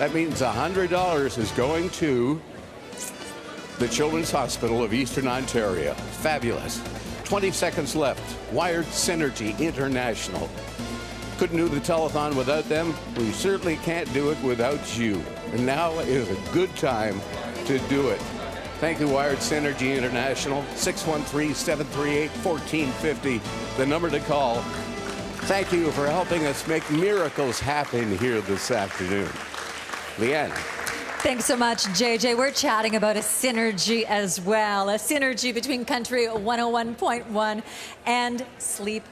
That means $100 is going to the Children's Hospital of Eastern Ontario. Fabulous. 20 seconds left. Wired Synergy International. Couldn't do the telethon without them. We certainly can't do it without you. And now is a good time to do it. Thank you, Wired Synergy International. 613-738-1450, the number to call. Thank you for helping us make miracles happen here this afternoon. Leanne. Thanks so much, JJ. We're chatting about a synergy as well, a synergy between Country 101.1 and Sleep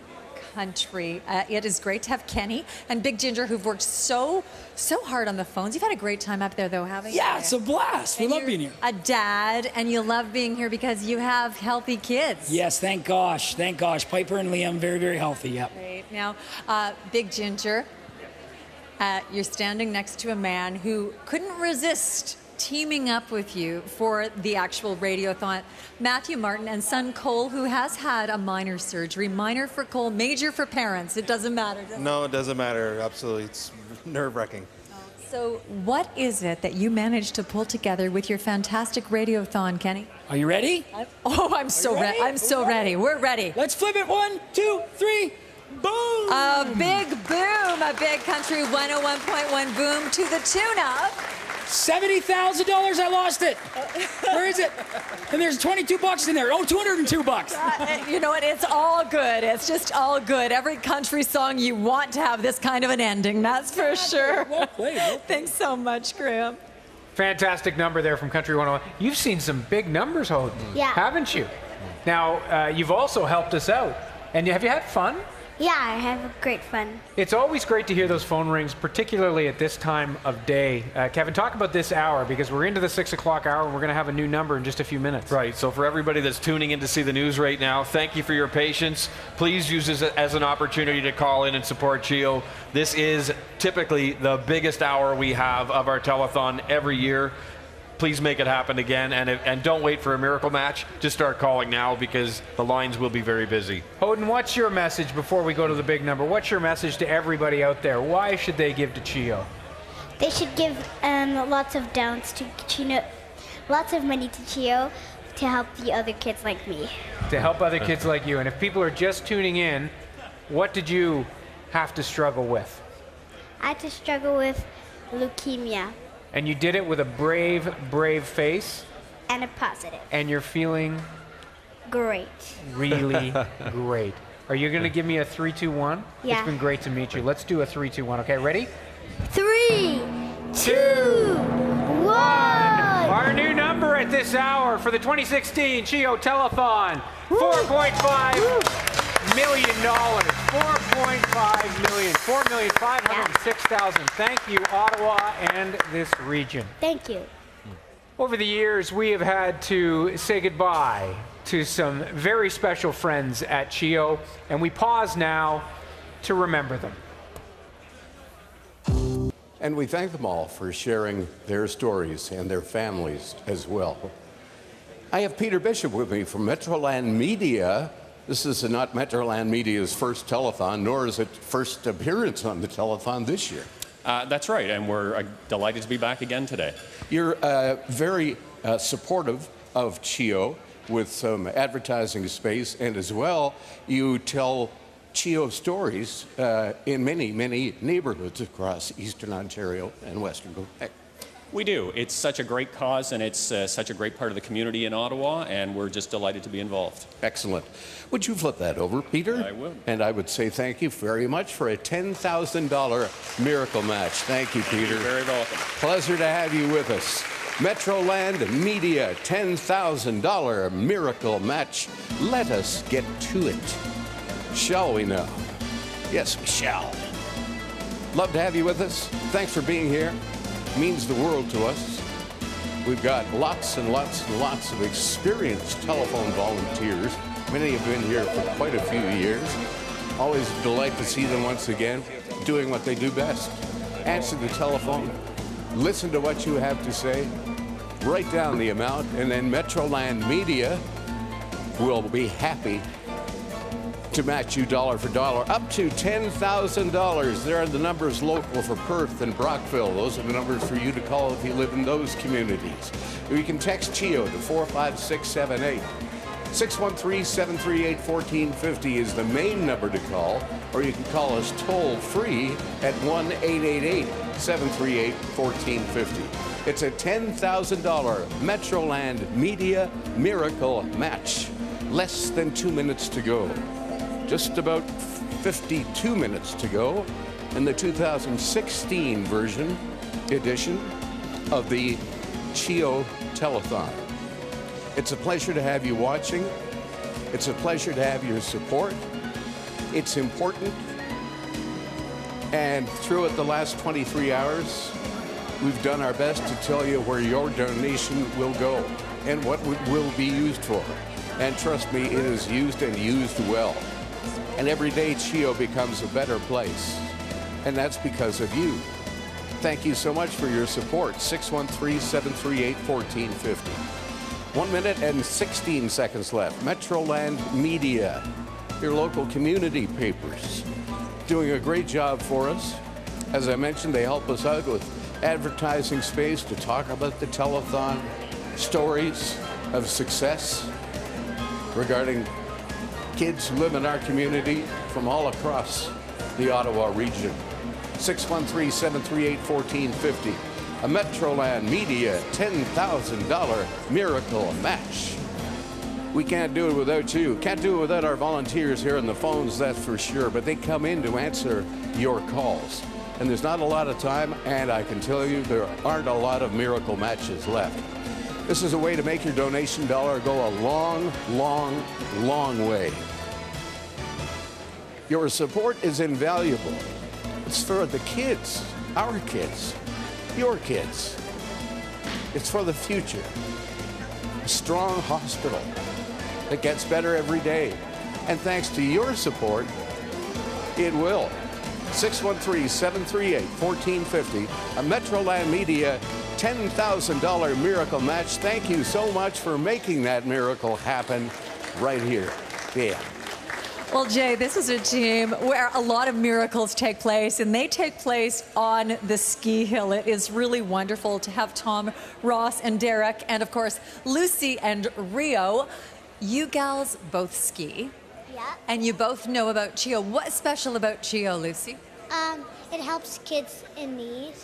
Country. It is great to have Kenny and Big Ginger, who've worked so hard on the phones. You've had a great time up there, though, haven't you? Yeah, it's a blast. We love being here. A dad, and you love being here because you have healthy kids. Yes, thank gosh. Thank gosh. Piper and Liam, very, very healthy, yep. Great. Now, Big Ginger, you're standing next to a man who couldn't resist teaming up with you for the actual Radiothon. Matthew Martin and son Cole, who has had a minor surgery. Minor for Cole, major for parents. It doesn't matter, does it? No, it doesn't matter. Absolutely. It's nerve-wracking. So what is it that you managed to pull together with your fantastic Radiothon, Kenny? Are you ready? I'm so ready. I'm so ready. We're ready. Let's flip it. 1, 2, 3. Boom! A big boom, a big Country 101.1 boom to the tune of $70,000. I lost it. Where is it? And there's 22 bucks in there. Oh, 202 bucks. You know what? It's all good. It's just all good. Every country song you want to have this kind of an ending. That's for sure. Well played. Thanks so much, Graham. Fantastic number there from Country 101. You've seen some big numbers, Houghton, haven't you? Now, you've also helped us out. And have you had fun? Yeah, I have great fun. It's always great to hear those phone rings, particularly at this time of day. Kevin, talk about this hour, because we're into the 6 o'clock hour, and we're going to have a new number in just a few minutes. Right, so for everybody that's tuning in to see the news right now, thank you for your patience. Please use this as an opportunity to call in and support CHEO. This is typically the biggest hour we have of our telethon every year. Please make it happen again, and don't wait for a miracle match. Just start calling now, because the lines will be very busy. Houghton, what's your message before we go to the big number? What's your message to everybody out there? Why should they give to CHEO? They should give lots of downs to CHEO, lots of money to CHEO to help the other kids like me. To help other kids like you. And if people are just tuning in, what did you have to struggle with? I had to struggle with leukemia. And you did it with a brave, brave face. And a positive. And you're feeling? Great. Really great. Are you going to give me a 3, 2, 1? Yeah. It's been great to meet you. Let's do a 3, 2, 1. Okay, ready? 3, 2, 1. Our new number at this hour for the 2016 CHEO Telethon, $4.5 million. $4.5 million. $4,506,000. Thank you, Ottawa and this region. Thank you. Over the years, we have had to say goodbye to some very special friends at CHEO, and we pause now to remember them. And we thank them all for sharing their stories and their families as well. I have Peter Bishop with me from Metroland Media. This is not Metroland Media's first telethon, nor is it first appearance on the telethon this year. That's right, and we're delighted to be back again today. You're very supportive of CHEO with some advertising space, and as well, you tell CHEO stories in many, many neighborhoods across Eastern Ontario and Western Quebec. We do. It's such a great cause, and it's such a great part of the community in Ottawa, and we're just delighted to be involved. Excellent. Would you flip that over, Peter? I will. And I would say thank you very much for a $10,000 miracle match. Thank you, Peter. You're very welcome. Pleasure to have you with us. Metroland Media $10,000 miracle match. Let us get to it. Shall we now? Yes, we shall. Love to have you with us. Thanks for being here. Means the world to us. We've got lots and lots and lots of experienced telephone volunteers. Many have been here for quite a few years. Always a delight to see them once again doing what they do best. Answer the telephone, listen to what you have to say, write down the amount, and then Metroland Media will be happy to match you dollar for dollar, up to $10,000. There are the numbers local for Perth and Brockville. Those are the numbers for you to call if you live in those communities. You can text CHEO to 45678. 613-738-1450 is the main number to call, or you can call us toll-free at 1-888-738-1450. It's a $10,000 Metroland Media Miracle Match. Less than 2 minutes to go. Just about 52 minutes to go in the 2016 edition of the CHEO Telethon. It's a pleasure to have you watching. It's a pleasure to have your support. It's important. And throughout the last 23 hours, we've done our best to tell you where your donation will go and what it will be used for. And trust me, it is used and used well. And every day CHEO becomes a better place. And that's because of you. Thank you so much for your support. 613-738-1450. 1 minute and 16 seconds left. Metroland Media, your local community papers, doing a great job for us. As I mentioned, they help us out with advertising space to talk about the telethon, stories of success regarding kids who live in our community from all across the Ottawa region. 613-738-1450. A Metroland Media $10,000 miracle match. We can't do it without you. Can't do it without our volunteers here on the phones, that's for sure. But they come in to answer your calls. And there's not a lot of time, and I can tell you there aren't a lot of miracle matches left. This is a way to make your donation dollar go a long, long, long way. Your support is invaluable. It's for the kids, our kids, your kids. It's for the future. A strong hospital that gets better every day. And thanks to your support, it will. 613-738-1450, a Metroland Media $10,000 miracle match. Thank you so much for making that miracle happen right here. Yeah. Well, Jay, this is a team where a lot of miracles take place, and they take place on the ski hill. It is really wonderful to have Tom, Ross, and Derek, and of course, Lucy and Rio. You gals both ski. Yeah. And you both know about CHEO. What's special about CHEO, Lucy? It helps kids in need.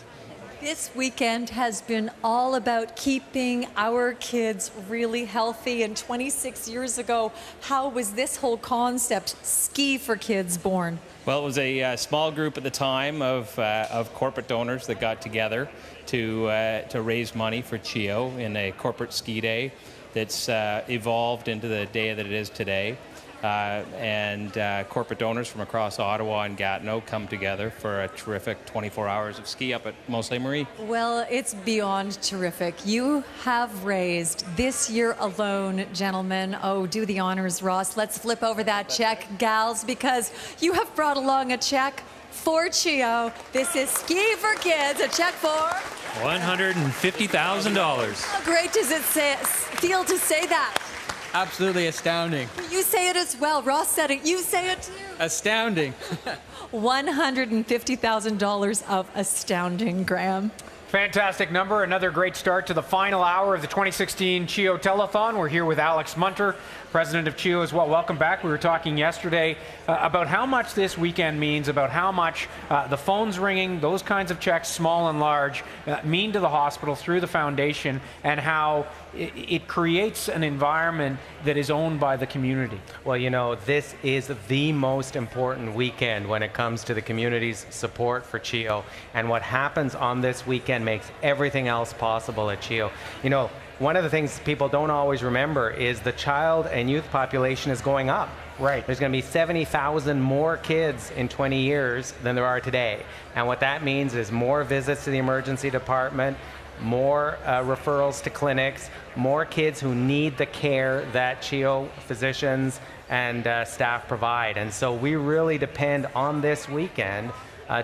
This weekend has been all about keeping our kids really healthy. And 26 years ago, how was this whole concept, Ski for Kids, born? Well, it was a small group at the time of corporate donors that got together to raise money for CHEO in a corporate ski day that's evolved into the day that it is today. And corporate donors from across Ottawa and Gatineau come together for a terrific 24 hours of ski up at Mont Ste. Marie. Well, it's beyond terrific. You have raised this year alone, gentlemen. Oh, do the honors, Ross. Let's flip over that check, gals, because you have brought along a check for CHEO. This is Ski for Kids, a check for $150,000. How great does it feel to say that? Absolutely astounding. You say it as well. Ross said it. You say it too. Astounding. $150,000 of astounding, Graham. Fantastic number. Another great start to the final hour of the 2016 CHEO Telethon. We're here with Alex Munter, president of CHEO as well. Welcome back. We were talking yesterday about how much this weekend means, about how much the phones ringing, those kinds of checks, small and large, mean to the hospital through the foundation, and how it creates an environment that is owned by the community. Well, you know, this is the most important weekend when it comes to the community's support for CHEO. And what happens on this weekend makes everything else possible at CHEO. You know, one of the things people don't always remember is the child and youth population is going up. Right. There's going to be 70,000 more kids in 20 years than there are today. And what that means is more visits to the emergency department, more referrals to clinics, more kids who need the care that CHEO physicians and staff provide. And so we really depend on this weekend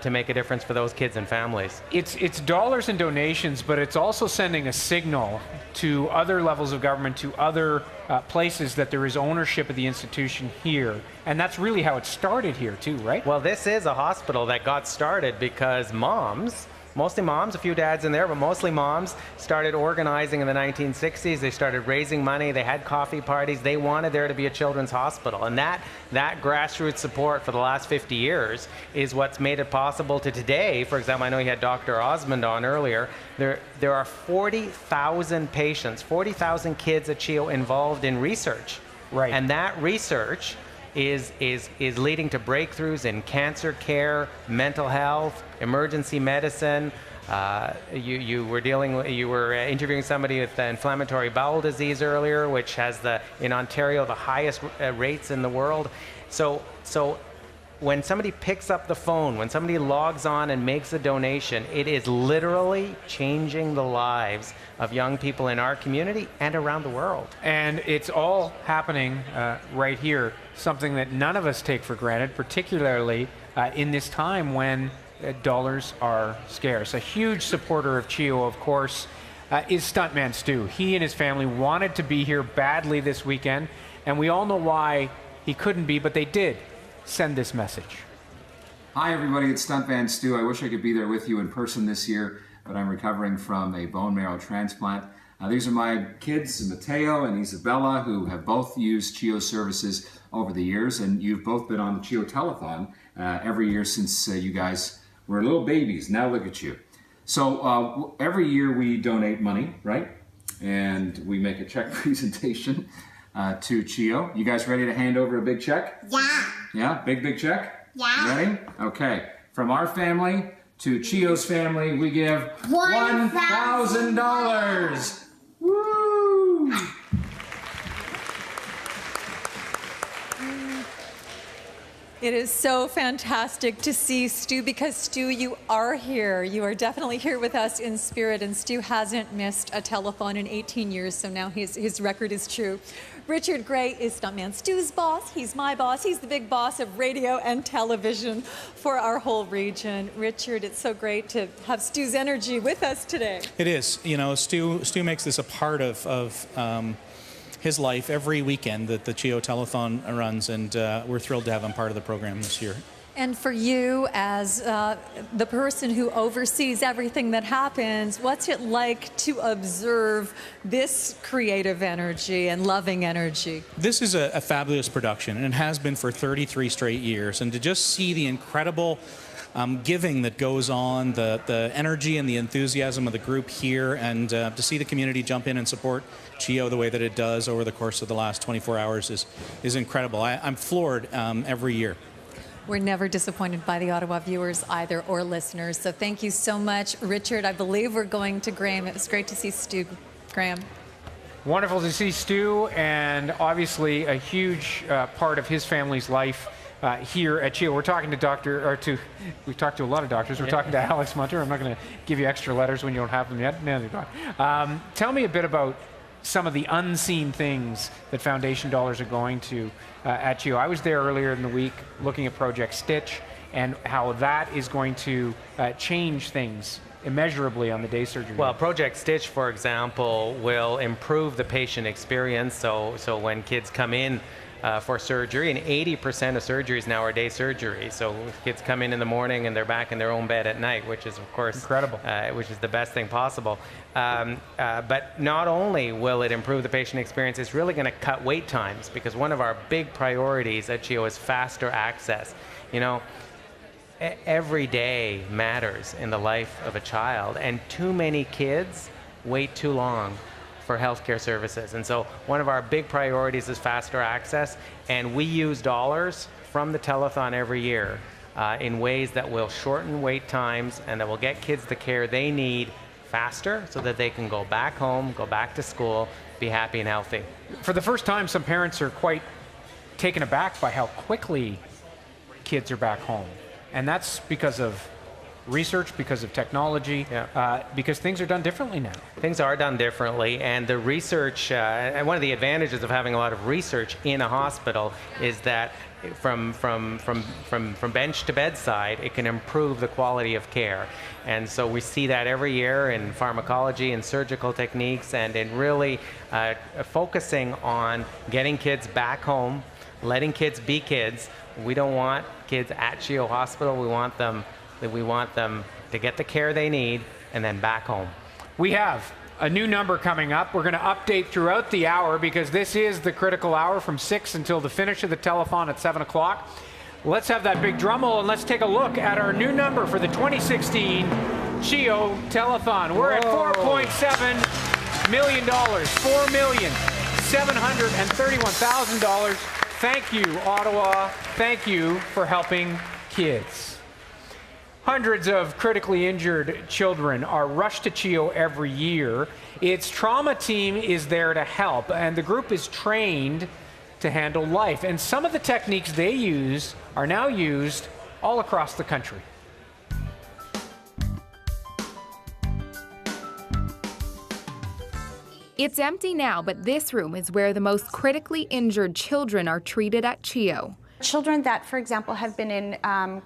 to make a difference for those kids and families. It's dollars and donations, but it's also sending a signal to other levels of government, to other places, that there is ownership of the institution here. And that's really how it started here too, right? Well, this is a hospital that got started because moms, mostly moms, a few dads in there, but mostly moms, started organizing in the 1960s. They started raising money. They had coffee parties. They wanted there to be a children's hospital. And that grassroots support for the last 50 years is what's made it possible to today. For example, I know you had Dr. Osmond on earlier. There are 40,000 patients, 40,000 kids at CHEO involved in research. Right. And that research is leading to breakthroughs in cancer care, mental health, emergency medicine. You were interviewing somebody with inflammatory bowel disease earlier, which has in Ontario the highest rates in the world. So when somebody picks up the phone, when somebody logs on and makes a donation, it is literally changing the lives of young people in our community and around the world. And it's all happening right here, something that none of us take for granted, particularly in this time when dollars are scarce. A huge supporter of CHEO, of course, is Stuntman Stu. He and his family wanted to be here badly this weekend, and we all know why he couldn't be, but they did send this message. Hi everybody, it's Stuntman Stu. I wish I could be there with you in person this year, but I'm recovering from a bone marrow transplant. These are my kids, Mateo and Isabella, who have both used CHEO services over the years, and you've both been on the CHEO Telethon every year since you guys were little babies. Now look at you. So every year we donate money, right? And we make a check presentation to CHEO. You guys ready to hand over a big check? Yeah. Yeah, big check? Yeah. Ready? Okay. From our family to CHEO's family, we give $1,000. Woo! It is so fantastic to see Stu, because Stu, you are here. You are definitely here with us in spirit, and Stu hasn't missed a telethon in 18 years, so now his record is true. Richard Gray is Stuntman Stu's boss. He's my boss. He's the big boss of radio and television for our whole region. Richard, it's so great to have Stu's energy with us today. It is. You know, Stu makes this a part of his life every weekend that the CHEO Telethon runs, and we're thrilled to have him part of the program this year. And for you, as the person who oversees everything that happens, what's it like to observe this creative energy and loving energy? This is a fabulous production, and it has been for 33 straight years. And to just see the incredible giving that goes on, the energy and the enthusiasm of the group here, and to see the community jump in and support CHEO the way that it does over the course of the last 24 hours is incredible. I'm floored every year. We're never disappointed by the Ottawa viewers either, or listeners. So thank you so much, Richard. I believe we're going to Graham. It was great to see Stu. Graham. Wonderful to see Stu, and obviously a huge part of his family's life here at CHEO. We're talking to we've talked to a lot of doctors. We're talking to Alex Munter. I'm not going to give you extra letters when you don't have them yet. Neither do I. Tell me a bit about some of the unseen things that foundation dollars are going to at CHEO. I was there earlier in the week looking at Project Stitch and how that is going to change things immeasurably on the day surgery. Well, Project Stitch, for example, will improve the patient experience. So when kids come in for surgery, and 80% of surgeries now are day surgery. So kids come in the morning and they're back in their own bed at night, which is, of course, incredible. Which is the best thing possible. But not only will it improve the patient experience, it's really going to cut wait times, because one of our big priorities at CHEO is faster access. You know, every day matters in the life of a child, and too many kids wait too long for healthcare services. And so one of our big priorities is faster access, and we use dollars from the telethon every year in ways that will shorten wait times and that will get kids the care they need faster, so that they can go back home, go back to school, be happy and healthy. For the first time, some parents are quite taken aback by how quickly kids are back home. And that's because of research, because of technology, because things are done differently now. Things are done differently, and the research, and one of the advantages of having a lot of research in a hospital is that from bench to bedside, it can improve the quality of care. And so we see that every year in pharmacology and surgical techniques, and in really focusing on getting kids back home, letting kids be kids. We don't want kids at CHEO Hospital. We want them to get the care they need and then back home. We have a new number coming up. We're going to update throughout the hour because this is the critical hour from 6 until the finish of the telethon at 7 o'clock. Let's have that big drum roll and let's take a look at our new number for the 2016 CHEO Telethon. We're at $4.7 million, $4,731,000. Thank you, Ottawa. Thank you for helping kids. Hundreds of critically injured children are rushed to CHEO every year. Its trauma team is there to help, and the group is trained to handle life. And some of the techniques they use are now used all across the country. It's empty now, but this room is where the most critically injured children are treated at CHEO. Children that, for example, have been in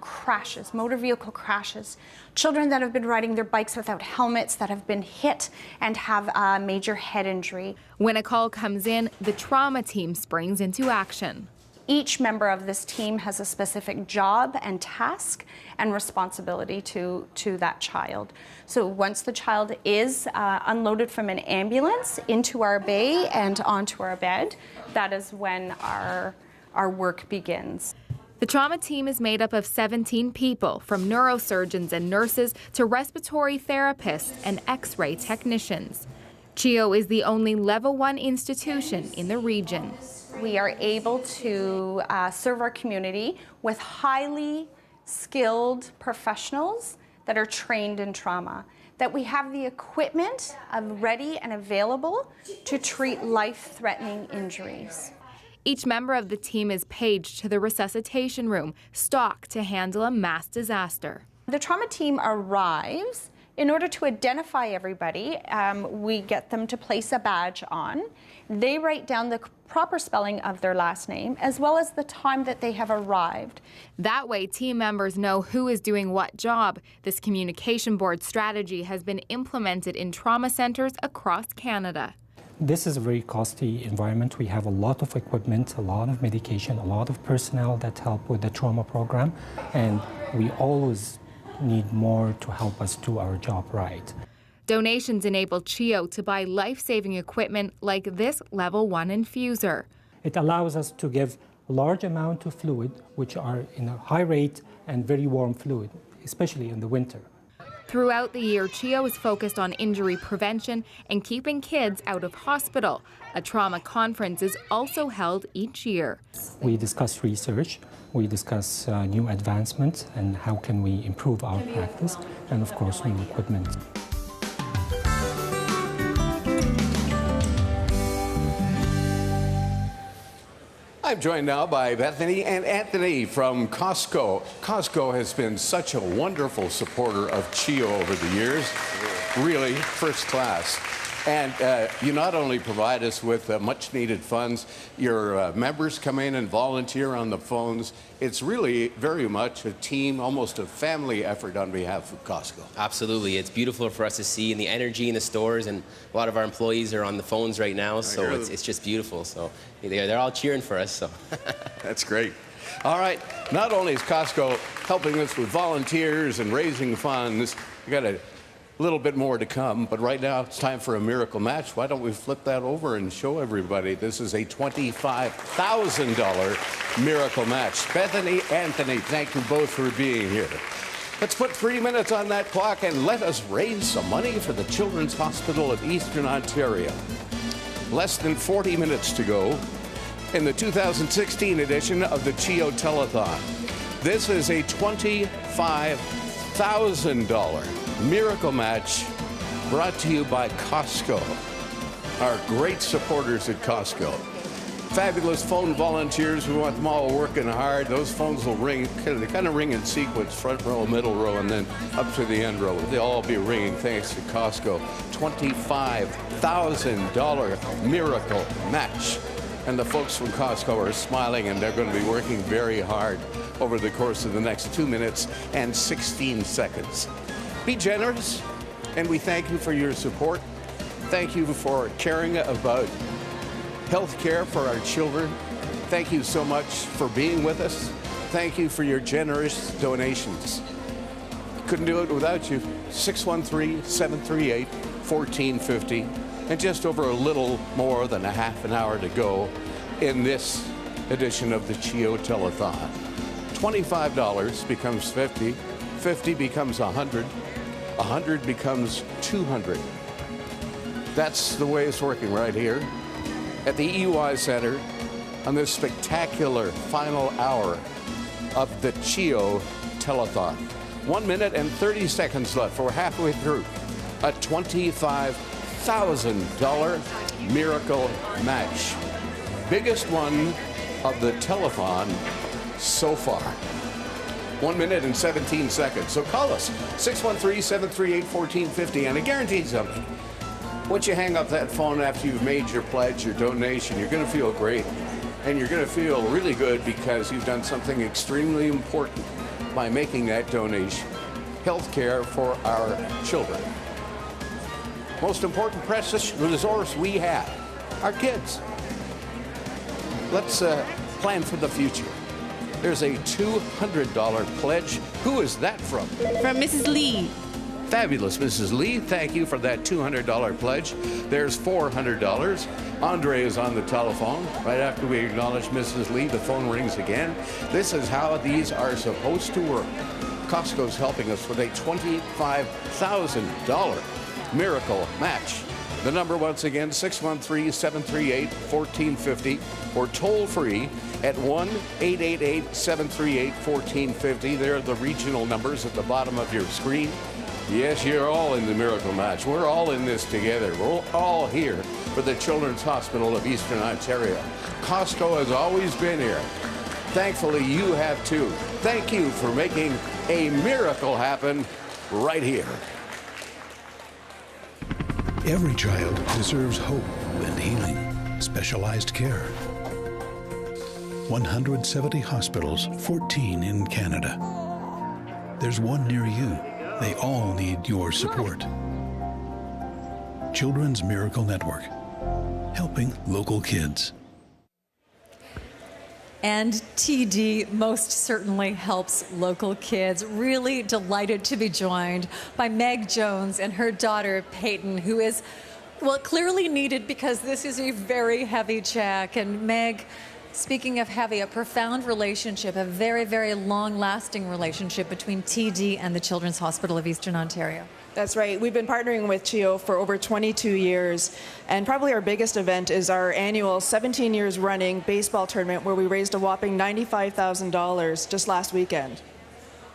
crashes, motor vehicle crashes, children that have been riding their bikes without helmets, that have been hit and have a major head injury. When a call comes in, the trauma team springs into action. Each member of this team has a specific job and task and responsibility to that child. So once the child is unloaded from an ambulance into our bay and onto our bed, that is when our work begins. The trauma team is made up of 17 people, from neurosurgeons and nurses to respiratory therapists and X-ray technicians. CHEO is the only Level 1 institution in the region. We are able to serve our community with highly skilled professionals that are trained in trauma, that we have the equipment ready and available to treat life-threatening injuries. Each member of the team is paged to the resuscitation room, stocked to handle a mass disaster. The trauma team arrives. In order to identify everybody, we get them to place a badge on. They write down the proper spelling of their last name, as well as the time that they have arrived. That way, team members know who is doing what job. This communication board strategy has been implemented in trauma centers across Canada. This is a very costly environment. We have a lot of equipment, a lot of medication, a lot of personnel that help with the trauma program, and we always need more to help us do our job right. Donations enable CHEO to buy life-saving equipment like this Level 1 infuser. It allows us to give a large amount of fluid, which are in a high rate and very warm fluid, especially in the winter. Throughout the year, CHEO is focused on injury prevention and keeping kids out of hospital. A trauma conference is also held each year. We discuss research, we discuss new advancements and how can we improve our practice, and of course new equipment. I'm joined now by Bethany and Anthony from Costco. Costco has been such a wonderful supporter of CHEO over the years, really first class. And you not only provide us with much needed funds, your members come in and volunteer on the phones. It's really very much a team, almost a family effort on behalf of Costco. Absolutely. It's beautiful for us to see, and the energy in the stores, and a lot of our employees are on the phones right now, so it's just beautiful. So they're all cheering for us. So That's great. All right, not only is Costco helping us with volunteers and raising funds, we got a little bit more to come, but right now it's time for a miracle match. Why don't we flip that over and show everybody? This is a $25,000 miracle match. Bethany, Anthony, thank you both for being here. Let's put 3 minutes on that clock and let us raise some money for the Children's Hospital of Eastern Ontario. Less than 40 minutes to go in the 2016 edition of the CHEO Telethon. This is a $25,000 miracle match brought to you by Costco, our great supporters at Costco. Fabulous phone volunteers, we want them all working hard. Those phones will ring, they kind of ring in sequence, front row, middle row, and then up to the end row. They'll all be ringing thanks to Costco. $25,000 miracle match. And the folks from Costco are smiling, and they're going to be working very hard over the course of the next 2 minutes and 16 seconds. Be generous, and we thank you for your support. Thank you for caring about health care for our children. Thank you so much for being with us. Thank you for your generous donations. Couldn't do it without you. 613-738-1450. And just over a little more than a half an hour to go in this edition of the CHEO Telethon. $25 becomes 50, 50 becomes 100, 100 becomes 200. That's the way it's working right here at the EY Center on this spectacular final hour of the CHEO Telethon. 1 minute and 30 seconds left. We're halfway through a $25,000 miracle match. Biggest one of the telethon so far. 1 minute and 17 seconds. So call us, 613-738-1450, and I guarantee something. Once you hang up that phone after you've made your pledge, your donation, you're going to feel great. And you're going to feel really good because you've done something extremely important by making that donation. Health care for our children. Most important precious resource we have, our kids. Let's plan for the future. There's a $200 pledge. Who is that from? From Mrs. Lee. Fabulous, Mrs. Lee. Thank you for that $200 pledge. There's $400. Andre is on the telephone. Right after we acknowledge Mrs. Lee, the phone rings again. This is how these are supposed to work. Costco's helping us with a $25,000 miracle match. The number, once again, 613-738-1450, or toll free at 1-888-738-1450. There are the regional numbers at the bottom of your screen. Yes, you're all in the miracle match. We're all in this together. We're all here for the Children's Hospital of Eastern Ontario. Costco has always been here. Thankfully, you have too. Thank you for making a miracle happen right here. Every child deserves hope and healing, specialized care. 170 hospitals, 14 in Canada. There's one near you. They all need your support. Children's Miracle Network, helping local kids. And TD most certainly helps local kids. Really delighted to be joined by Meg Jones and her daughter Peyton, who is, well, clearly needed because this is a very heavy check. And Meg, speaking of heavy, a profound relationship, a very, very long-lasting relationship between TD and the Children's Hospital of Eastern Ontario. That's right. We've been partnering with CHEO for over 22 years, and probably our biggest event is our annual 17 years running baseball tournament where we raised a whopping $95,000 just last weekend.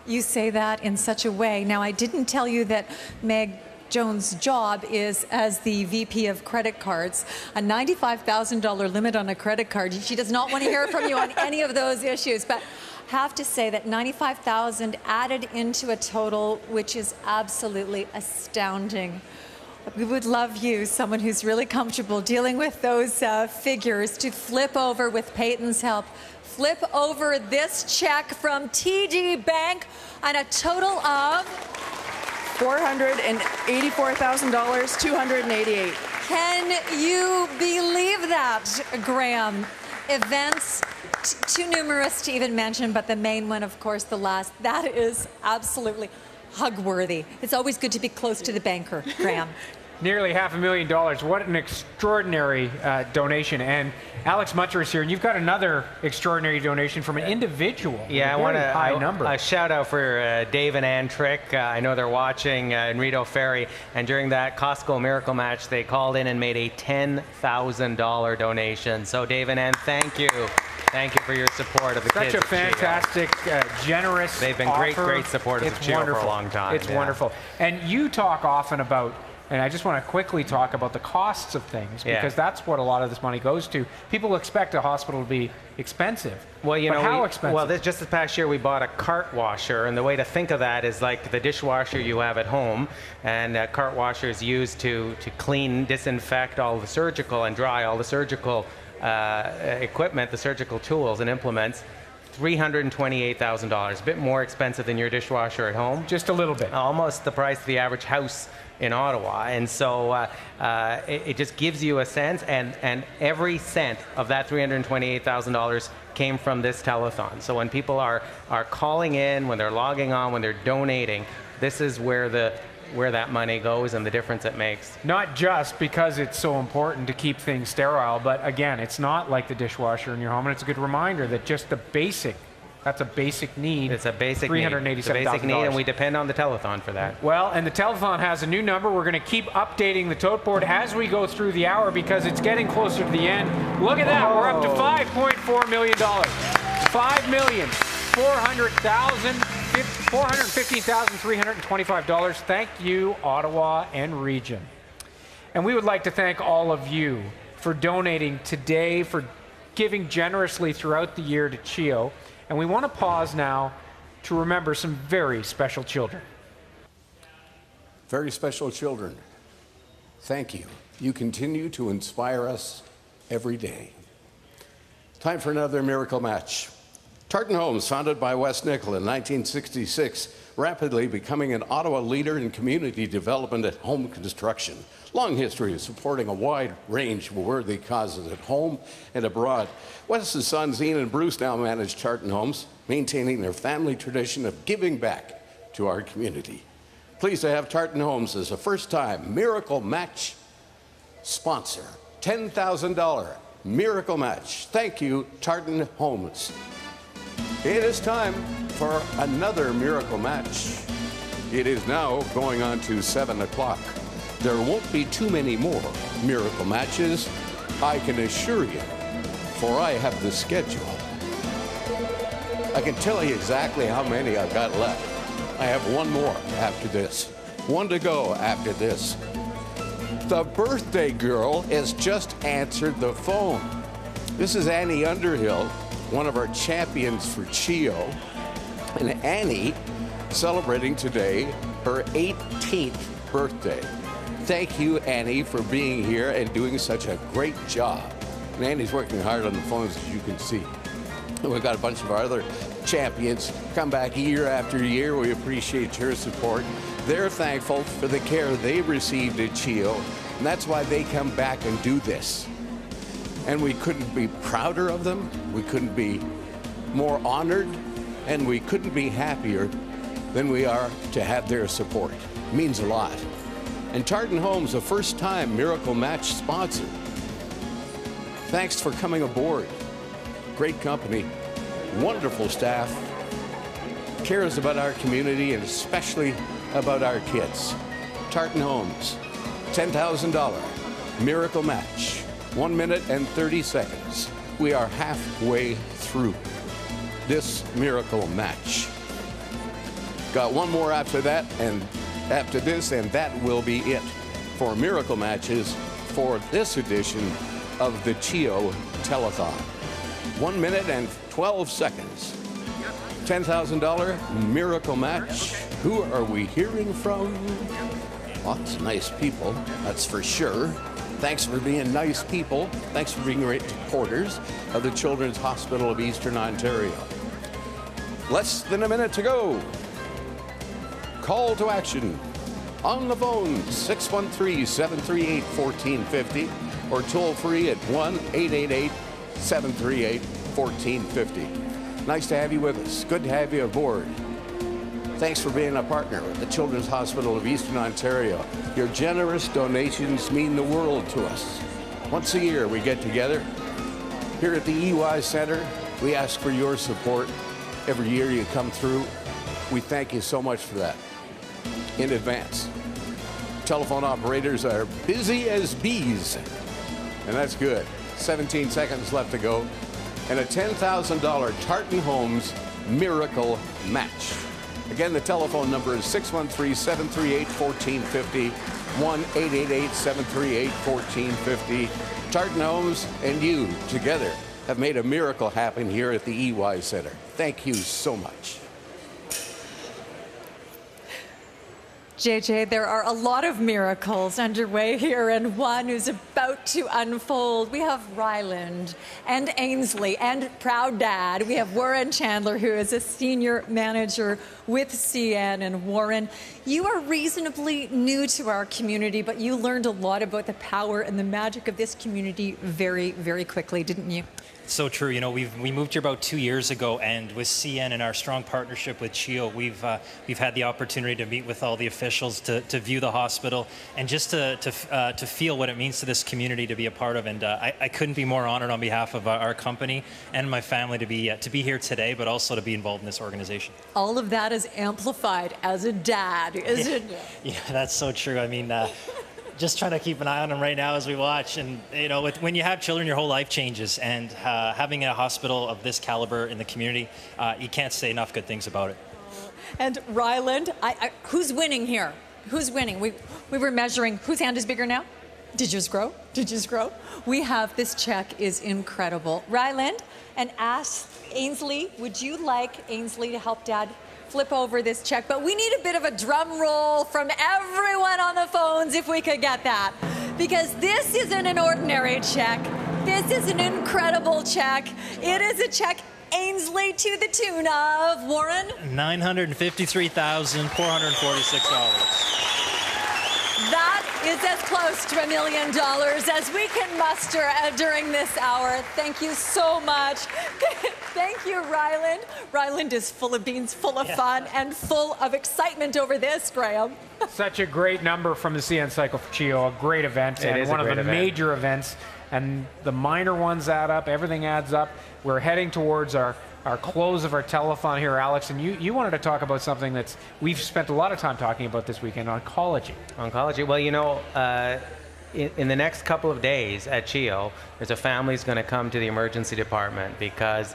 You say that in such a way. Now, I didn't tell you that Meg Jones' job is as the VP of credit cards. A $95,000 limit on a credit card. She does not want to hear from you on any of those issues, but have to say that $95,000 added into a total which is absolutely astounding. We would love you, someone who's really comfortable dealing with those figures, to flip over, with Peyton's help, flip over this check from TD Bank on a total of $484,000, 288. Can you believe that, Graham? Events too numerous to even mention, but the main one, of course, the last. That is absolutely hug-worthy. It's always good to be close to the banker, Graham. Nearly $500,000. What an extraordinary donation. And Alex Munter is here, and you've got another extraordinary donation from an individual. Yeah, I want a shout out for Dave and Ann Trick. I know they're watching in Rideau Ferry, and during that Costco Miracle Match, they called in and made a $10,000 donation. So Dave and Ann, thank you. Thank you for your support of the kids. Such a fantastic, generous They've been offer. great supporters of CHEO for a long time. It's wonderful. And you talk often about, and I just want to quickly talk about the costs of things, because that's what a lot of this money goes to. People expect a hospital to be expensive. Well, you know, how expensive? Well, just this past year we bought a cart washer, and the way to think of that is like the dishwasher you have at home, and a cart washer is used to clean, disinfect all the surgical and dry all the surgical equipment, the surgical tools and implements, $328,000, a bit more expensive than your dishwasher at home. Just a little bit. Almost the price of the average house in Ottawa. And so it just gives you a sense, and every cent of that $328,000 came from this telethon. So when people are calling in, when they're logging on, when they're donating, this is where that money goes and the difference it makes. Not just because it's so important to keep things sterile, but again, it's not like the dishwasher in your home, and it's a good reminder that just the basic, that's a basic need. It's a basic need. It's a basic need, and we depend on the telethon for that. Well, and the telethon has a new number. We're going to keep updating the tote board as we go through the hour because it's getting closer to the end. Look at that. We're up to $5.4 million. $415,325. Thank you, Ottawa and region. And we would like to thank all of you for donating today, for giving generously throughout the year to CHEO. And we want to pause now to remember some very special children. Very special children. Thank you. You continue to inspire us every day. Time for another miracle match. Tartan Homes, founded by Wes Nichol in 1966, rapidly becoming an Ottawa leader in community development at home construction. Long history of supporting a wide range of worthy causes at home and abroad. Wes's sons, Ian and Bruce, now manage Tartan Homes, maintaining their family tradition of giving back to our community. Pleased to have Tartan Homes as a first-time miracle match sponsor. $10,000 miracle match. Thank you, Tartan Homes. It is time for another miracle match. It is now going on to 7 o'clock. There won't be too many more miracle matches, I can assure you, for I have the schedule. I can tell you exactly how many I've got left. I have one more after this, one to go after this. The birthday girl has just answered the phone. This is Annie Underhill, one of our champions for CHEO. And Annie celebrating today her 18th birthday. Thank you, Annie, for being here and doing such a great job. And Annie's working hard on the phones, as you can see. And we've got a bunch of our other champions come back year after year. We appreciate your support. They're thankful for the care they've received at CHEO, and that's why they come back and do this. And we couldn't be prouder of them, we couldn't be more honored, and we couldn't be happier than we are to have their support. It means a lot. And Tartan Homes, a first-time miracle match sponsor. Thanks for coming aboard. Great company, wonderful staff, cares about our community and especially about our kids. Tartan Homes, $10,000 miracle match. 1 minute and 30 seconds. We are halfway through this miracle match. Got one more after that, and after this, and that will be it for miracle matches for this edition of the CHEO Telethon. 1 minute and 12 seconds. $10,000 miracle match. Who are we hearing from? Lots of nice people, that's for sure. Thanks for being nice people. Thanks for being great supporters of the Children's Hospital of Eastern Ontario. Less than a minute to go. Call to action. On the phone, 613-738-1450 or toll free at 1-888-738-1450. Nice to have you with us. Good to have you aboard. Thanks for being a partner with the Children's Hospital of Eastern Ontario. Your generous donations mean the world to us. Once a year, we get together. Here at the EY Center, we ask for your support. Every year you come through. We thank you so much for that in advance. Telephone operators are busy as bees, and that's good. 17 seconds left to go, and a $10,000 Tartan Homes miracle match. Again, the telephone number is 613-738-1450, 1-888-738-1450. Tartan Homes and you together have made a miracle happen here at the EY Center. Thank you so much. JJ, there are a lot of miracles underway here, and one who's about to unfold. We have Ryland and Ainsley and proud dad. We have Warren Chandler, who is a senior manager with CN. And Warren, you are reasonably new to our community, but you learned a lot about the power and the magic of this community very, very quickly, didn't you? So true. You know, we moved here about 2 years ago, and with CN and our strong partnership with CHEO, we've had the opportunity to meet with all the officials, to view the hospital, and just to feel what it means to this community to be a part of. And I couldn't be more honored on behalf of our company and my family to be here today, but also to be involved in this organization. All of that is amplified as a dad, isn't it? Yeah, that's so true. I mean, just trying to keep an eye on them right now as we watch. And, you know, when you have children, your whole life changes. And having a hospital of this caliber in the community, you can't say enough good things about it. And Ryland, who's winning here? Who's winning? We were measuring whose hand is bigger now? Did yours grow? Did yours grow? We have, this check is incredible. Ryland, and ask Ainsley, would you like Ainsley to help Dad flip over this check? But we need a bit of a drum roll from everyone on the phones if we could get that. Because this isn't an ordinary check. This is an incredible check. It is a check, Ainsley, to the tune of, Warren? $953,446. That is as close to $1 million as we can muster during this hour. Thank you so much. Thank you, Ryland. Ryland is full of beans, full of fun, and full of excitement over this, Graham. Such a great number from the CN Cycle for CHEO, a great event, and one of the major events. And the minor ones add up, everything adds up. We're heading towards our close of our telethon here, Alex, and you wanted to talk about something that's we've spent a lot of time talking about this weekend, oncology. Oncology. Well, you know, in the next couple of days at CHEO, there's a family who's going to come to the emergency department because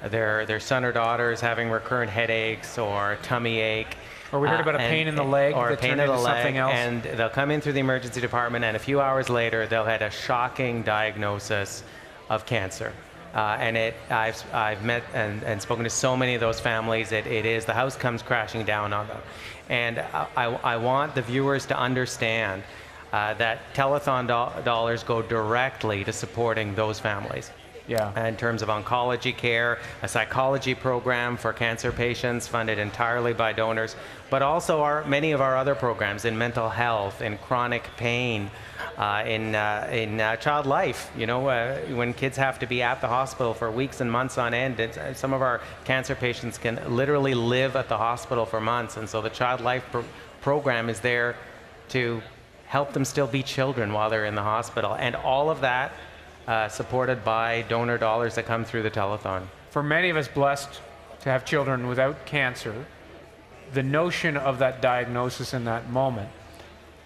their son or daughter is having recurrent headaches or tummy ache. Or we heard about a pain in the leg or a that pain turned in the into leg, something else. and they'll come in through the emergency department, and a few hours later, they'll have a shocking diagnosis of cancer. And I've met and spoken to so many of those families. It is, the house comes crashing down on them. And I want the viewers to understand that telethon dollars go directly to supporting those families. Yeah. In terms of oncology care, a psychology program for cancer patients funded entirely by donors, but also many of our other programs in mental health, in chronic pain, in child life. You know, when kids have to be at the hospital for weeks and months on end, some of our cancer patients can literally live at the hospital for months, and so the child life program is there to help them still be children while they're in the hospital, and all of that supported by donor dollars that come through the telethon. For many of us blessed to have children without cancer, the notion of that diagnosis in that moment,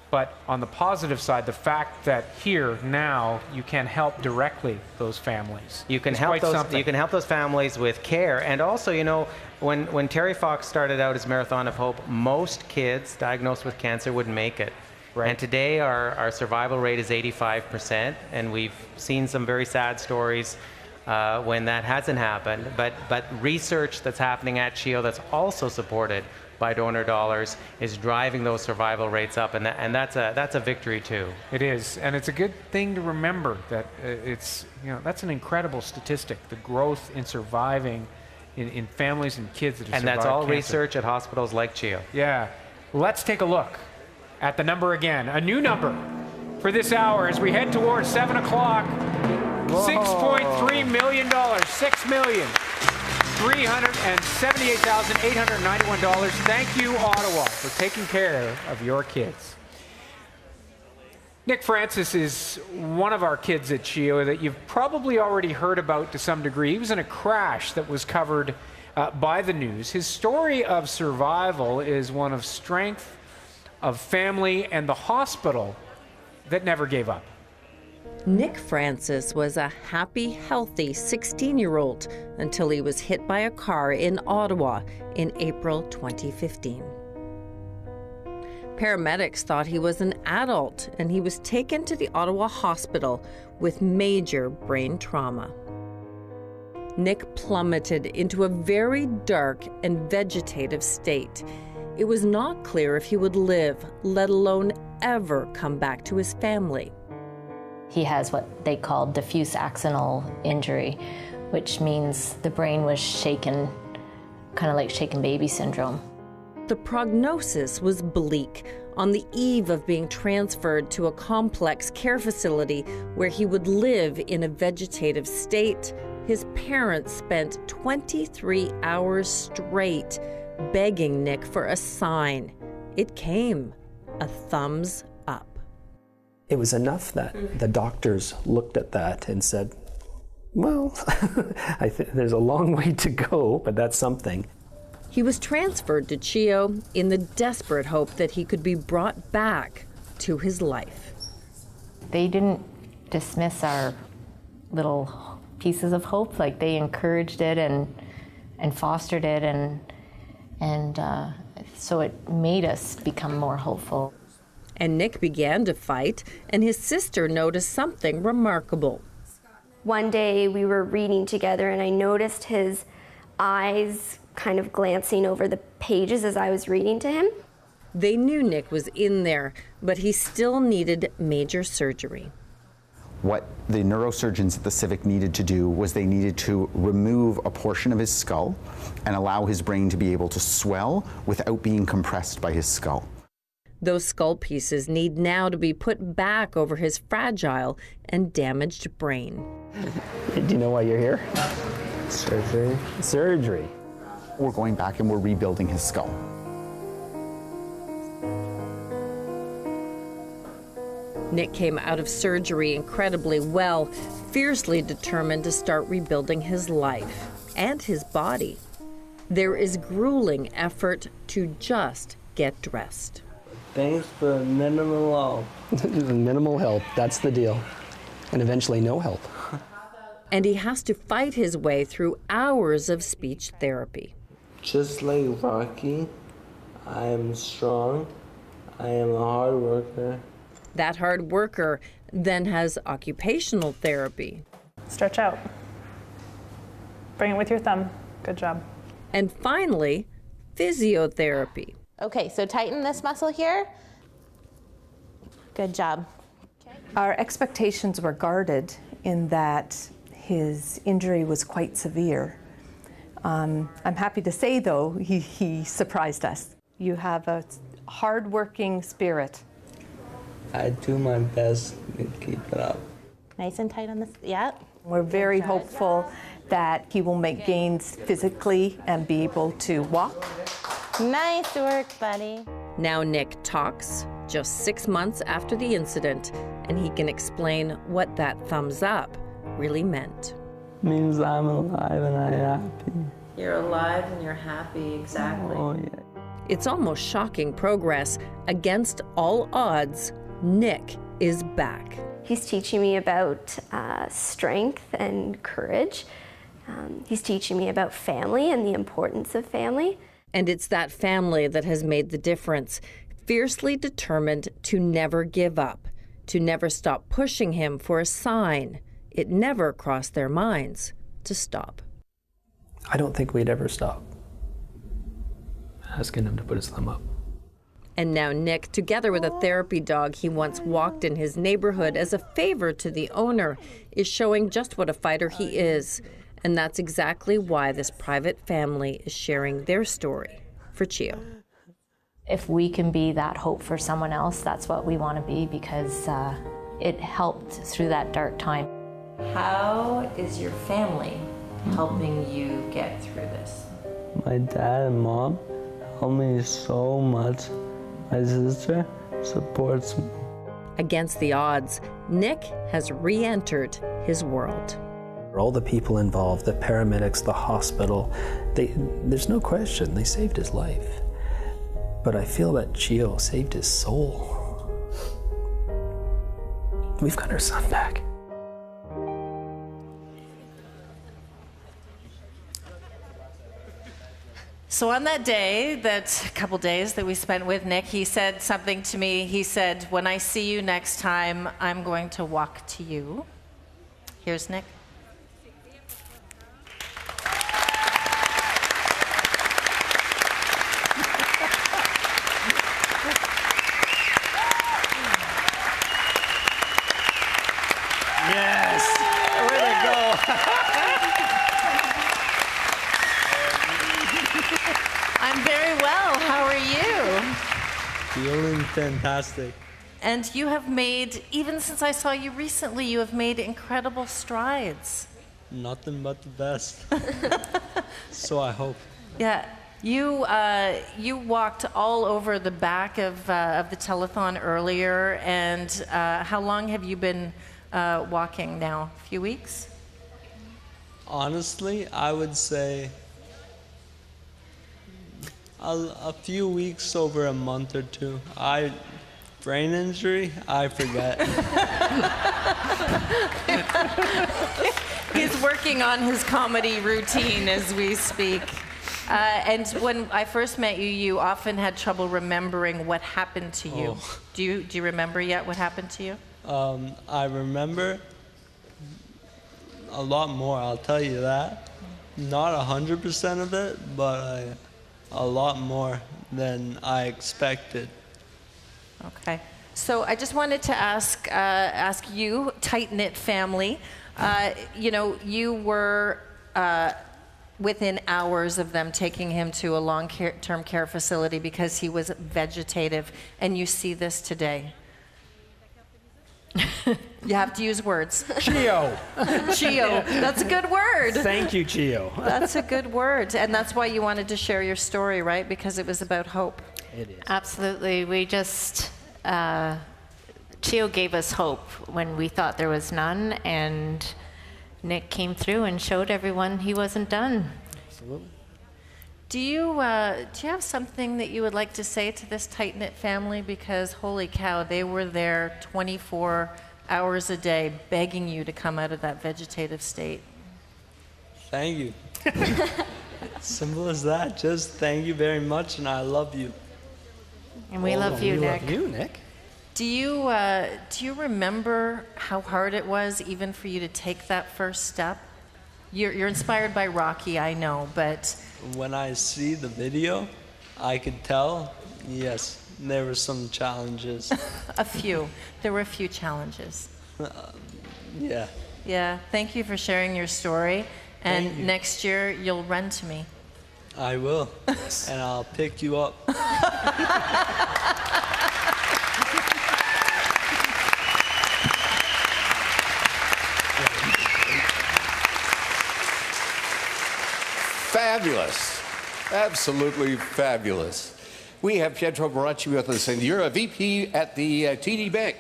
but on the positive side, the fact that here now you can help directly those families. You can help those families with care, and also, you know, when Terry Fox started out as Marathon of Hope, most kids diagnosed with cancer would make it. Right. And today our survival rate is 85%, and we've seen some very sad stories when that hasn't happened. But research that's happening at CHEO that's also supported by donor dollars is driving those survival rates up, and that's a victory too. It is, and it's a good thing to remember that that's an incredible statistic, the growth in surviving in families and kids that have survived And that's all cancer. research at hospitals like CHEO. Yeah. Let's take a look at the number again. A new number for this hour as we head towards 7 o'clock. $6.3 million. $6,378,891. Thank you, Ottawa, for taking care of your kids. Nick Francis is one of our kids at CHEO that you've probably already heard about to some degree. He was in a crash that was covered by the news. His story of survival is one of strength, of family, and the hospital that never gave up. Nick Francis was a happy, healthy 16-year-old until he was hit by a car in Ottawa in April 2015. Paramedics thought he was an adult, and he was taken to the Ottawa hospital with major brain trauma. Nick plummeted into a very dark and vegetative state. it was not clear if he would live, let alone ever come back to his family. He has what they call diffuse axonal injury, which means the brain was shaken, kind of like shaken baby syndrome. The prognosis was bleak. On the eve of being transferred to a complex care facility where he would live in a vegetative state, his parents spent 23 hours straight begging Nick for a sign. It came, a thumbs up. It was enough that the doctors looked at that and said, well, I think there's a long way to go, but that's something. He was transferred to CHEO in the desperate hope that he could be brought back to his life. They didn't dismiss our little pieces of hope, like they encouraged it and fostered it, and so it made us become more hopeful. And Nick began to fight, and his sister noticed something remarkable. One day we were reading together and I noticed his eyes kind of glancing over the pages as I was reading to him. They knew Nick was in there, but he still needed major surgery. What the neurosurgeons at the Civic needed to do was they needed to remove a portion of his skull and allow his brain to be able to swell without being compressed by his skull. Those skull pieces need now to be put back over his fragile and damaged brain. Do you know why you're here? Surgery. Surgery. We're going back and we're rebuilding his skull. Nick came out of surgery incredibly well, fiercely determined to start rebuilding his life and his body. There is grueling effort to just get dressed. Thanks for minimal help. Minimal help, that's the deal. And eventually no help. And he has to fight his way through hours of speech therapy. Just like Rocky, I am strong. I am a hard worker. That hard worker then has occupational therapy. Stretch out. Bring it with your thumb. Good job. And finally, physiotherapy. Okay, so tighten this muscle here. Good job. Our expectations were guarded in that his injury was quite severe. I'm happy to say, though, he surprised us. You have a hard-working spirit. I do my best to keep it up. Nice and tight on this, yeah. We're very hopeful that he will make gains physically and be able to walk. Nice work, buddy. Now Nick talks just 6 months after the incident, and he can explain what that thumbs up really meant. Means I'm alive and I'm happy. You're alive and you're happy, exactly. Oh, yeah. It's almost shocking progress. Against all odds, Nick is back. He's teaching me about strength and courage. He's teaching me about family and the importance of family. And it's that family that has made the difference, fiercely determined to never give up, to never stop pushing him for a sign. It never crossed their minds to stop. I don't think we'd ever stop asking him to put his thumb up. And now Nick, together with a therapy dog he once walked in his neighborhood as a favor to the owner, is showing just what a fighter he is. And that's exactly why this private family is sharing their story for CHEO. If we can be that hope for someone else, that's what we want to be, because it helped through that dark time. How is your family helping you get through this? My dad and mom help me so much. My sister supports me. Against the odds, Nick has re-entered his world. All the people involved, the paramedics, the hospital, there's no question, they saved his life. But I feel that CHEO saved his soul. We've got our son back. So on that day, that couple days that we spent with Nick, he said something to me. He said, "When I see you next time, I'm going to walk to you." Here's Nick. I'm very well. How are you? Feeling fantastic. And you have made, even since I saw you recently, you have made incredible strides. Nothing but the best. So I hope. Yeah, you walked all over the back of the telethon earlier, and how long have you been walking now? A few weeks? Honestly, I would say a few weeks, over a month or two. Brain injury, I forget. He's working on his comedy routine as we speak. And when I first met you, you often had trouble remembering what happened to you. Oh. Do you remember yet what happened to you? I remember a lot more, I'll tell you that. Not 100% of it, but a lot more than I expected. Okay. So I just wanted to ask you, tight-knit family, you were within hours of them taking him to a long-term care facility because he was vegetative, and you see this today. You have to use words. CHEO. CHEO. That's a good word. Thank you, CHEO. That's a good word. And that's why you wanted to share your story, right? Because it was about hope. It is. Absolutely. We just, CHEO gave us hope when we thought there was none, and Nick came through and showed everyone he wasn't done. Absolutely. Do you have something that you would like to say to this tight-knit family? Because holy cow, they were there 24 hours a day begging you to come out of that vegetative state. Thank you. Simple as that. Just thank you very much, and I love you. And we love you, Nick. We love you, Nick. Do you remember how hard it was even for you to take that first step? You're inspired by Rocky, I know, but When I see the video, I could tell, yes, there were some challenges. a few. There were a few challenges. Yeah. Yeah, thank you for sharing your story. Thank And you. next year, you'll run to me. I will, and I'll pick you up. Fabulous. Absolutely fabulous. We have Pietro Baracci with us, and you're a VP at the TD Bank.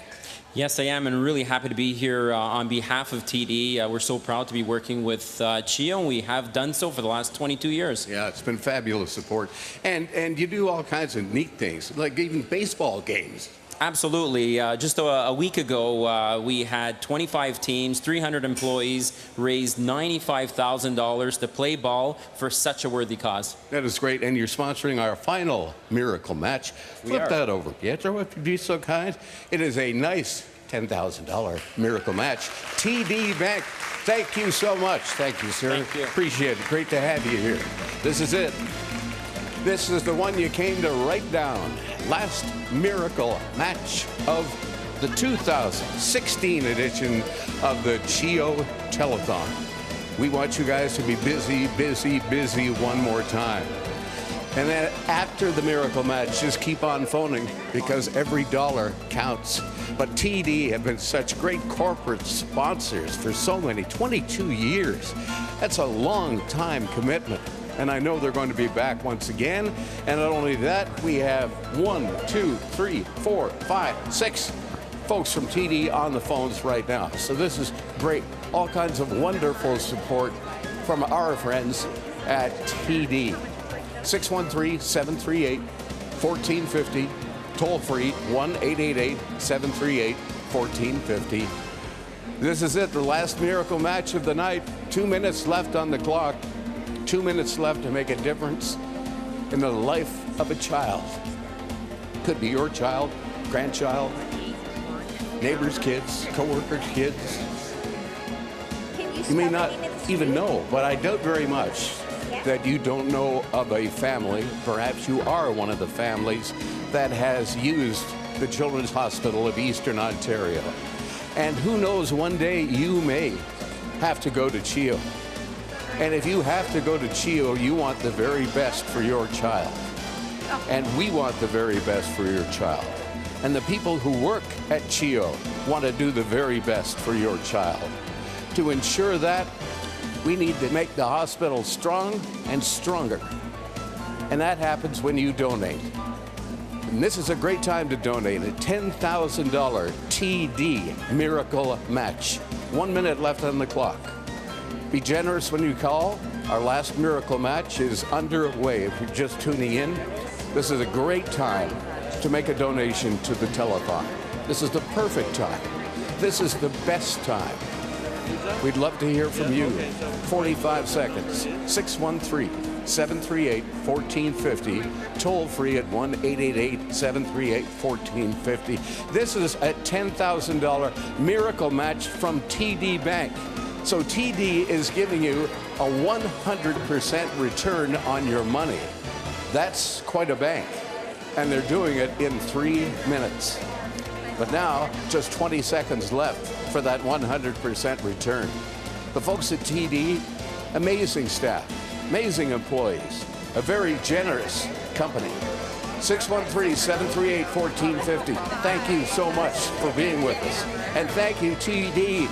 Yes, I am, and really happy to be here on behalf of TD. We're so proud to be working with CHEO, and we have done so for the last 22 years. Yeah, it's been fabulous support. And you do all kinds of neat things, like even baseball games. Absolutely. Just a week ago, we had 25 teams, 300 employees, raised $95,000 to play ball for such a worthy cause. That is great, and you're sponsoring our final miracle match. Flip that over, Pietro, if you'd be so kind. It is a nice $10,000 miracle match. TD Bank, thank you so much. Thank you, sir. Thank you. Appreciate it. Great to have you here. This is it. This is the one you came to write down. Last miracle match of the 2016 edition of the CHEO Telethon. We want you guys to be busy, busy, busy one more time. And then after the miracle match, just keep on phoning because every dollar counts. But TD have been such great corporate sponsors for so many, 22 years. That's a long time commitment. And I know they're going to be back once again. And not only that, we have 1, 2, 3, 4, 5, 6 folks from TD on the phones right now. So this is great. All kinds of wonderful support from our friends at TD. 613-738-1450. Toll free, 1-888-738-1450. This is it, the last miracle match of the night. 2 minutes left on the clock. 2 minutes left to make a difference in the life of a child. Could be your child, grandchild, neighbors' kids, co-workers' kids. You may not even know, but I doubt very much that you don't know of a family. Perhaps you are one of the families that has used the Children's Hospital of Eastern Ontario. And who knows, one day you may have to go to CHEO. And if you have to go to CHEO, you want the very best for your child. And we want the very best for your child. And the people who work at CHEO want to do the very best for your child. To ensure that, we need to make the hospital strong and stronger. And that happens when you donate. And this is a great time to donate a $10,000 TD Miracle Match. 1 minute left on the clock. Be generous when you call. Our last Miracle Match is underway. If you're just tuning in, this is a great time to make a donation to the telethon. This is the perfect time. This is the best time. We'd love to hear from you. 45 seconds. 613-738-1450. Toll free at 1-888-738-1450. This is a $10,000 Miracle Match from TD Bank. So TD is giving you a 100% return on your money. That's quite a bank. And they're doing it in 3 minutes. But now, just 20 seconds left for that 100% return. The folks at TD, amazing staff, amazing employees, a very generous company. 613-738-1450. Thank you so much for being with us. And thank you, TD.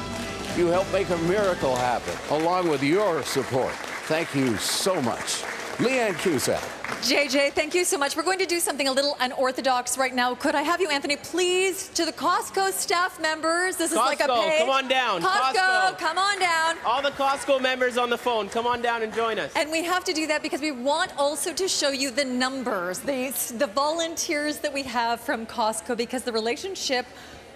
You helped make a miracle happen, along with your support. Thank you so much. Leanne Cusack. JJ, thank you so much. We're going to do something a little unorthodox right now. Could I have you, Anthony, please, to the Costco staff members? This is like a page. Come on down. Costco, come on down. All the Costco members on the phone, come on down and join us. And we have to do that because we want also to show you the numbers, the volunteers that we have from Costco, because the relationship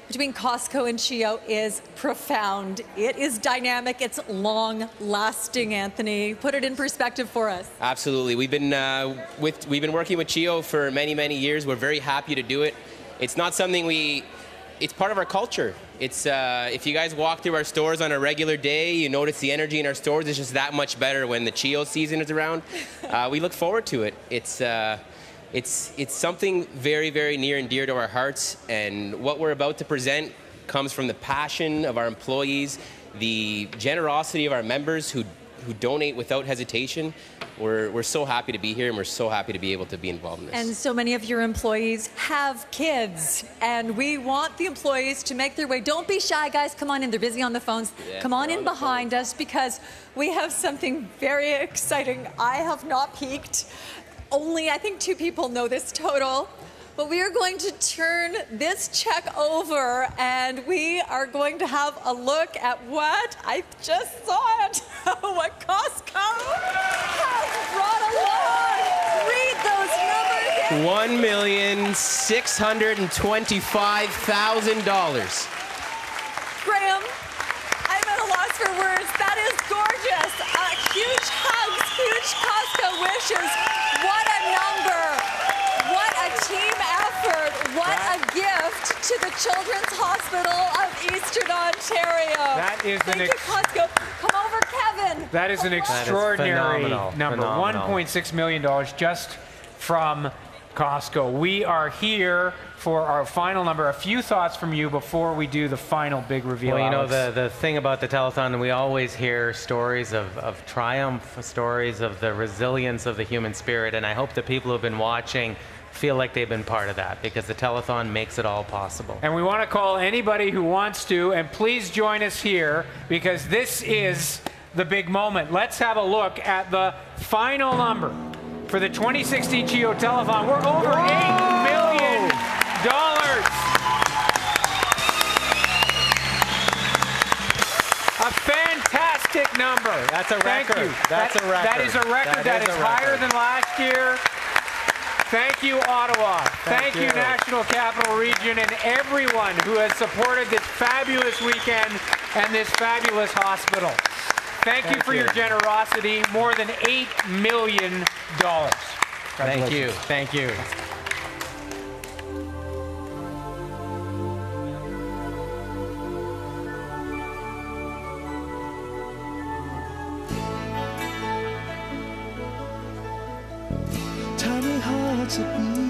between Costco and CHEO is profound. It is dynamic. It's long-lasting, Anthony. Put it in perspective for us. Absolutely. We've been working with CHEO for many, many years. We're very happy to do it. It's not something it's part of our culture. It's if you guys walk through our stores on a regular day, you notice the energy in our stores is just that much better when the CHEO season is around. We look forward to it. It's something very, very near and dear to our hearts, and what we're about to present comes from the passion of our employees, the generosity of our members who donate without hesitation. We're so happy to be here, and we're so happy to be able to be involved in this. And so many of your employees have kids, and we want the employees to make their way. Don't be shy, guys. Come on in. They're busy on the phones. Yeah, come on in behind us, because we have something very exciting. I have not peeked. Only, I think, 2 people know this total. But we are going to turn this check over, and we are going to have a look at what I just saw it, what Costco has brought along. Read those numbers. $1,625,000. Graham, I'm at a loss for words. That is gorgeous. Huge hugs, huge Costco wishes. What a number. What a team effort. What a gift to the Children's Hospital of Eastern Ontario. That is Thank you, Costco. Come over, Kevin. That is an extraordinary number. $1.6 million just from Costco. We are here for our final number. A few thoughts from you before we do the final big reveal. Well, you know, Alex. the thing about the telethon, we always hear stories of triumph, stories of the resilience of the human spirit, and I hope the people who have been watching feel like they've been part of that, because the telethon makes it all possible. And we want to call anybody who wants to, and please join us here, because this is the big moment. Let's have a look at the final number for the 2016 CHEO Telethon. We're over $8 million. A fantastic number. That's a record. Thank you. That's a record. That is a record. That is higher than last year. Thank you, Ottawa. Thank you, National Capital Region, and everyone who has supported this fabulous weekend and this fabulous hospital. Thank you for your generosity. More than $8 million. Thank you. Thank you. Tiny hearts that beat